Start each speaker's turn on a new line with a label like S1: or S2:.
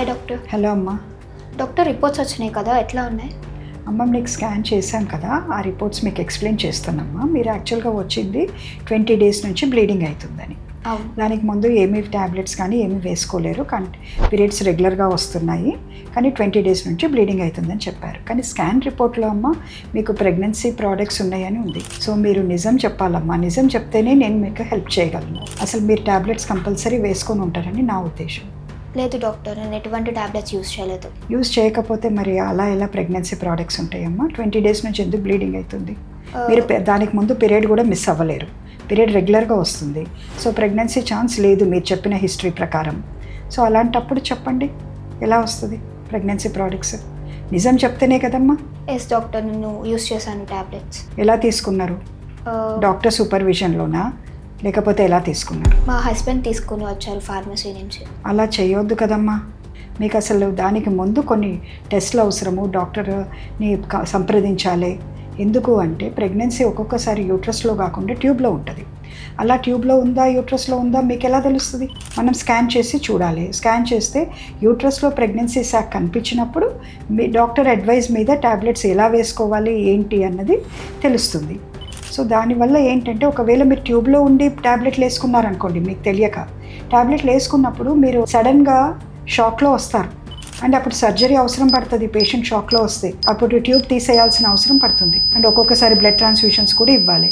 S1: Hi doctor.
S2: Hello అమ్మ.
S1: Doctor reports వచ్చినాయి కదా, ఎట్లా ఉన్నాయి?
S2: అమ్మ మీకు స్కాన్ చేశాం కదా, ఆ రిపోర్ట్స్ మీకు ఎక్స్ప్లెయిన్ చేస్తున్నామ్మా. మీరు యాక్చువల్గా వచ్చింది 20 డేస్ నుంచి బ్లీడింగ్ అవుతుందని.
S1: అవును.
S2: దానికి ముందు ఏమీ ట్యాబ్లెట్స్ కానీ ఏమీ వేసుకోలేరు, కానీ పీరియడ్స్ రెగ్యులర్గా వస్తున్నాయి, కానీ 20 డేస్ నుంచి బ్లీడింగ్ అవుతుందని చెప్పారు. కానీ స్కాన్ రిపోర్ట్లో అమ్మ మీకు ప్రెగ్నెన్సీ ప్రోడక్ట్స్ ఉన్నాయని ఉంది. సో మీరు నిజం చెప్పాలమ్మా, నిజం చెప్తేనే నేను మీకు హెల్ప్ చేయగలను. అసలు మీరు ట్యాబ్లెట్స్ కంపల్సరీ వేసుకొని ఉంటారని నా ఉద్దేశం.
S1: లేదు డాక్టర్, నేను ఎటువంటి టాబ్లెట్స్ యూజ్ చేయలేదు.
S2: యూజ్ చేయకపోతే మరి అలా ఎలా ప్రెగ్నెన్సీ ప్రోడక్ట్స్ ఉంటాయమ్మా? 20 డేస్ నుంచి ఎందుకు బ్లీడింగ్ అవుతుంది? మీరు దానికి ముందు పీరియడ్ కూడా మిస్ అవ్వలేరు, పీరియడ్ రెగ్యులర్గా వస్తుంది. సో ప్రెగ్నెన్సీ ఛాన్స్ లేదు మీరు చెప్పిన హిస్టరీ ప్రకారం. సో అలాంటప్పుడు చెప్పండి ఎలా వస్తుంది ప్రెగ్నెన్సీ ప్రోడక్ట్స్? నిజం చెప్తేనే కదమ్మా.
S1: ఎస్ డాక్టర్, నేను యూజ్ చేశాను టాబ్లెట్స్.
S2: ఎలా తీసుకున్నారు? డాక్టర్ సూపర్విజన్లోనా లేకపోతే ఎలా తీసుకున్నారు?
S1: మా హస్బెండ్ తీసుకుని వచ్చారు ఫార్మసీ నుంచి.
S2: అలా చేయొద్దు కదమ్మా. మీకు అసలు దానికి ముందు కొన్ని టెస్ట్లు అవసరము, డాక్టర్ని సంప్రదించాలి. ఎందుకు అంటే ప్రెగ్నెన్సీ ఒక్కొక్కసారి యూట్రస్లో కాకుండా ట్యూబ్లో ఉంటుంది. అలా ట్యూబ్లో ఉందా యూట్రస్లో ఉందా మీకు ఎలా తెలుస్తుంది? మనం స్కాన్ చేసి చూడాలి. స్కాన్ చేస్తే యూట్రస్లో ప్రెగ్నెన్సీ శాక్ కనిపించినప్పుడు మీ డాక్టర్ అడ్వైస్ మీద ట్యాబ్లెట్స్ ఎలా వేసుకోవాలి ఏంటి అన్నది తెలుస్తుంది. సో దానివల్ల ఏంటంటే ఒకవేళ మీరు ట్యూబ్లో ఉండి ట్యాబ్లెట్లు వేసుకున్నారనుకోండి, మీకు తెలియక ట్యాబ్లెట్లు వేసుకున్నప్పుడు మీరు సడన్గా షాక్లో వస్తారు. అండ్ అప్పుడు సర్జరీ అవసరం పడుతుంది. పేషెంట్ షాక్లో వస్తే అప్పుడు ట్యూబ్ తీసేయాల్సిన అవసరం పడుతుంది. అండ్ ఒక్కొక్కసారి బ్లడ్ ట్రాన్స్ఫ్యూషన్స్ కూడా ఇవ్వాలి.